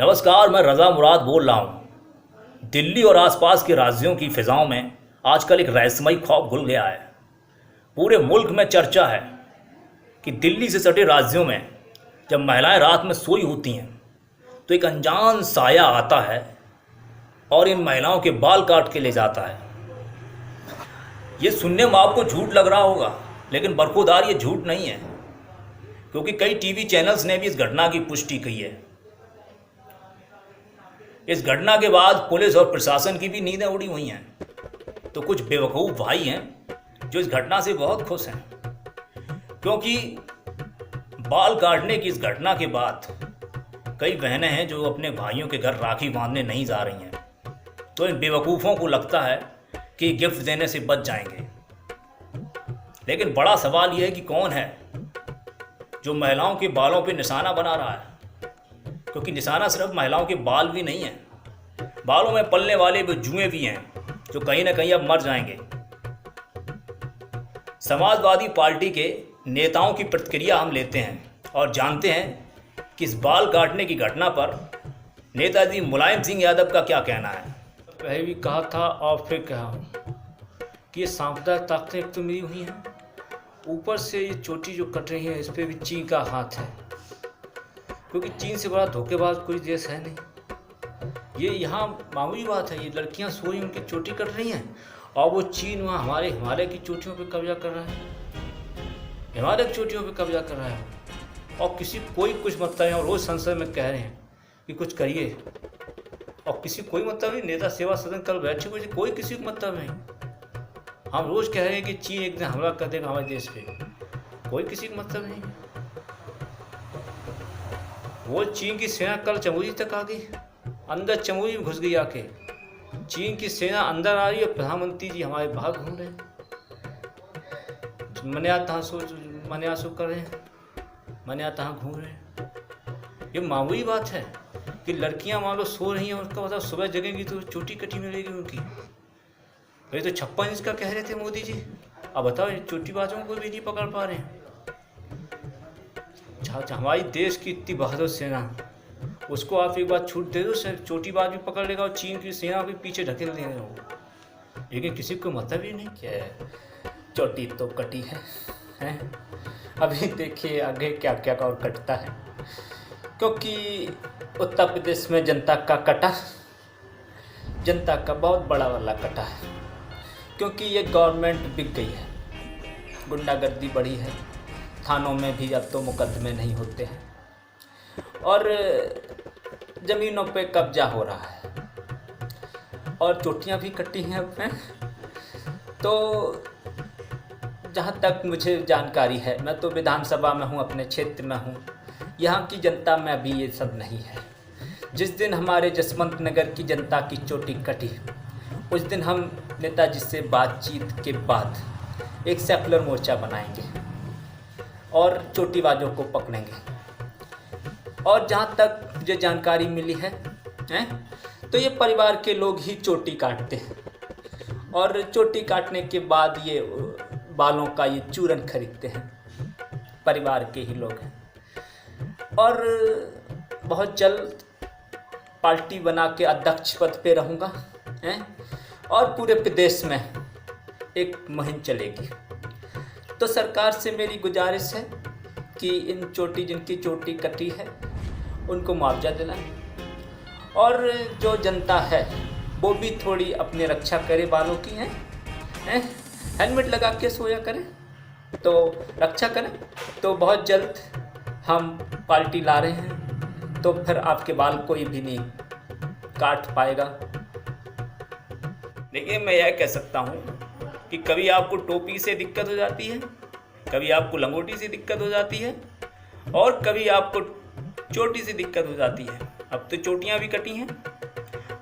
नमस्कार, मैं रज़ा मुराद बोल रहा हूँ। दिल्ली और आसपास के राज्यों की फिजाओं में आजकल एक रहस्यमयी खौफ घुल गया है। पूरे मुल्क में चर्चा है कि दिल्ली से सटे राज्यों में जब महिलाएं रात में सोई होती हैं तो एक अनजान साया आता है और इन महिलाओं के बाल काट के ले जाता है। ये सुनने में आपको झूठ लग रहा होगा, लेकिन बरखुरदार ये झूठ नहीं है, क्योंकि कई टीवी चैनल्स ने भी इस घटना की पुष्टि की है। इस घटना के बाद पुलिस और प्रशासन की भी नींदें उड़ी हुई हैं। तो कुछ बेवकूफ़ भाई हैं जो इस घटना से बहुत खुश हैं, क्योंकि बाल काटने की इस घटना के बाद कई बहनें हैं जो अपने भाइयों के घर राखी बांधने नहीं जा रही हैं। तो इन बेवकूफ़ों को लगता है कि गिफ्ट देने से बच जाएंगे। लेकिन बड़ा सवाल यह है कि कौन है जो महिलाओं के बालों पे निशाना बना रहा है, क्योंकि निशाना सिर्फ महिलाओं के बाल भी नहीं है, बालों में पलने वाले वो जुएं भी हैं जो कहीं ना कहीं अब मर जाएंगे। समाजवादी पार्टी के नेताओं की प्रतिक्रिया हम लेते हैं और जानते हैं कि इस बाल काटने की घटना पर नेताजी मुलायम सिंह यादव का क्या कहना है। पहले भी कहा था और फिर कहा कि ये सांप्रदायिक ताकतें एक तो मिली हुई हैं, ऊपर से ये चोटी जो कट रही है इस पर भी चीन का हाथ है, क्योंकि चीन से बड़ा धोखेबाज कोई देश है नहीं। ये यहाँ मामूली बात है, ये लड़कियाँ सोई उनकी चोटी कट रही हैं और वो चीन वहाँ हमारे की चोटियों पे कब्जा कर रहा है, हिमालय की चोटियों पे कब्जा कर रहा है और कोई कुछ मतलब है। और रोज़ संसद में कह रहे हैं कि कुछ करिए और कोई मतलब नहीं। नेता सेवा सदन कल बैठे हुए, कोई किसी को मतलब नहीं। हम रोज़ कह रहे हैं कि चीन एक दिन हमला कर देगा हमारे देश पे, कोई किसी को मतलब नहीं। वो चीन की सेना कल चमोली तक आ गई, अंदर चमोली में घुस गई आके। चीन की सेना अंदर आ रही है, प्रधानमंत्री जी हमारे बाहर घूम रहे हैं, मनिया सो कर रहे हैं, मनिया तहाँ घूम रहे हैं। ये मामूली बात है कि लड़कियां मान लो सो रही हैं, उसका मतलब सुबह जगेंगी तो चोटी कटी मिलेगी उनकी। ये तो 56 इंच का कह रहे थे मोदी जी, अब बताओ चोटीबाजों को भी नहीं पकड़ पा रहे हैं। हमारी देश की इतनी बहादुर सेना, उसको आप एक बार छूट दे दो, सिर्फ चोटीबाज भी पकड़ लेगा और चीन की सेना भी पीछे ढकेल देंगे वो। लेकिन किसी को मतलब ही नहीं क्या चोटी तो कटी है, हैं? अभी देखिए आगे क्या क्या और कटता है, क्योंकि उत्तर प्रदेश में जनता का बहुत बड़ा वाला कटा है, क्योंकि ये गवर्नमेंट बिक गई है, गुंडागर्दी बढ़ी है, थानों में भी अब तो मुकदमे नहीं होते हैं और ज़मीनों पे कब्जा हो रहा है और चोटियाँ भी कटी हैं अब में। तो जहाँ तक मुझे जानकारी है, मैं तो विधानसभा में हूँ, अपने क्षेत्र में हूँ, यहाँ की जनता में अभी ये सब नहीं है। जिस दिन हमारे जसवंत नगर की जनता की चोटी कटी, उस दिन हम नेताजी से बातचीत के बाद एक सेकुलर मोर्चा बनाएंगे और चोटीबाजों को पकड़ेंगे। और जहाँ तक मुझे जानकारी मिली है, तो ये परिवार के लोग ही चोटी काटते हैं और चोटी काटने के बाद ये बालों का ये चूरन खरीदते हैं, परिवार के ही लोग हैं। और बहुत जल्द पार्टी बना के अध्यक्ष पद पे रहूँगा, और पूरे प्रदेश में एक मुहिम चलेगी। तो सरकार से मेरी गुजारिश है कि जिनकी चोटी कटी है उनको मुआवजा दिलाएं, और जो जनता है वो भी थोड़ी अपनी रक्षा करे बालों की, हेलमेट लगा के सोया करें तो रक्षा करें। तो बहुत जल्द हम पार्टी ला रहे हैं, तो फिर आपके बाल कोई भी नहीं काट पाएगा। देखिए, मैं यह कह सकता हूँ कि कभी आपको टोपी से दिक्कत हो जाती है, कभी आपको लंगोटी से दिक्कत हो जाती है और कभी आपको चोटी से दिक्कत हो जाती है। अब तो चोटियाँ भी कटी हैं,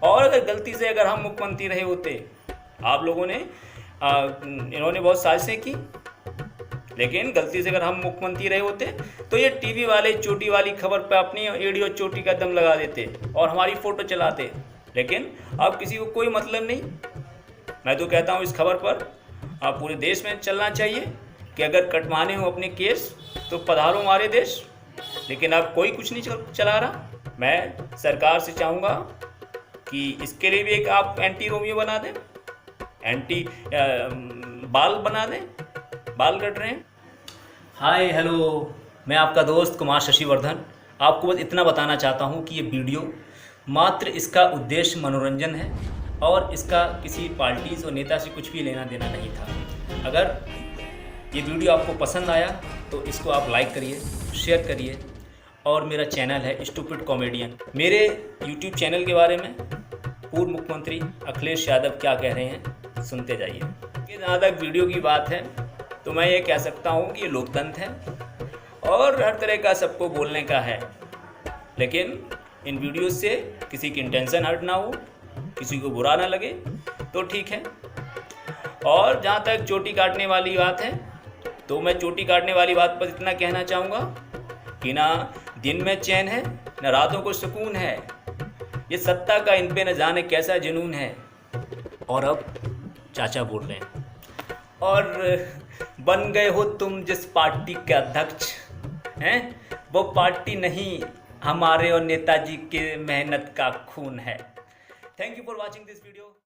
और अगर गलती से अगर हम मुख्यमंत्री रहे होते, आप लोगों ने इन्होंने बहुत साजिशें की, लेकिन गलती से अगर हम मुख्यमंत्री रहे होते तो ये टीवी वाले चोटी वाली खबर पर अपनी एडियो चोटी का दम लगा देते और हमारी फ़ोटो चलाते। लेकिन अब किसी को कोई मतलब नहीं। मैं तो कहता हूँ इस खबर पर पूरे देश में चलना चाहिए कि अगर कटवाने हो अपने केस तो पधारो हमारे देश, लेकिन अब कोई कुछ नहीं चला रहा। मैं सरकार से चाहूँगा कि इसके लिए भी एक आप एंटी रोमियो बना दें, एंटी बाल बना दें, बाल कट रहे हैं। हाय हेलो, मैं आपका दोस्त कुमार शशिवर्धन। आपको बस इतना बताना चाहता हूँ कि ये वीडियो मात्र इसका उद्देश्य मनोरंजन है और इसका किसी पार्टीज़ और नेता से कुछ भी लेना देना नहीं था। अगर ये वीडियो आपको पसंद आया तो इसको आप लाइक करिए, शेयर करिए और मेरा चैनल है स्टूपिड कॉमेडियन। मेरे यूट्यूब चैनल के बारे में पूर्व मुख्यमंत्री अखिलेश यादव क्या कह रहे हैं सुनते जाइए। जहाँ तक वीडियो की बात है तो मैं ये कह सकता हूँ कि ये लोकतंत्र है और हर तरह का सबको बोलने का है, लेकिन इन वीडियो से किसी की इंटेंशन हर्ट ना हो, किसी को बुरा ना लगे तो ठीक है। और जहाँ तक चोटी काटने वाली बात है तो मैं चोटी काटने वाली बात पर इतना कहना चाहूँगा कि ना दिन में चैन है न रातों को सुकून है, ये सत्ता का इन पे न जाने कैसा जुनून है। और अब चाचा बोल रहे हैं, और बन गए हो तुम जिस पार्टी के अध्यक्ष हैं, वो पार्टी नहीं हमारे और नेताजी के मेहनत का खून है। Thank you for watching this video.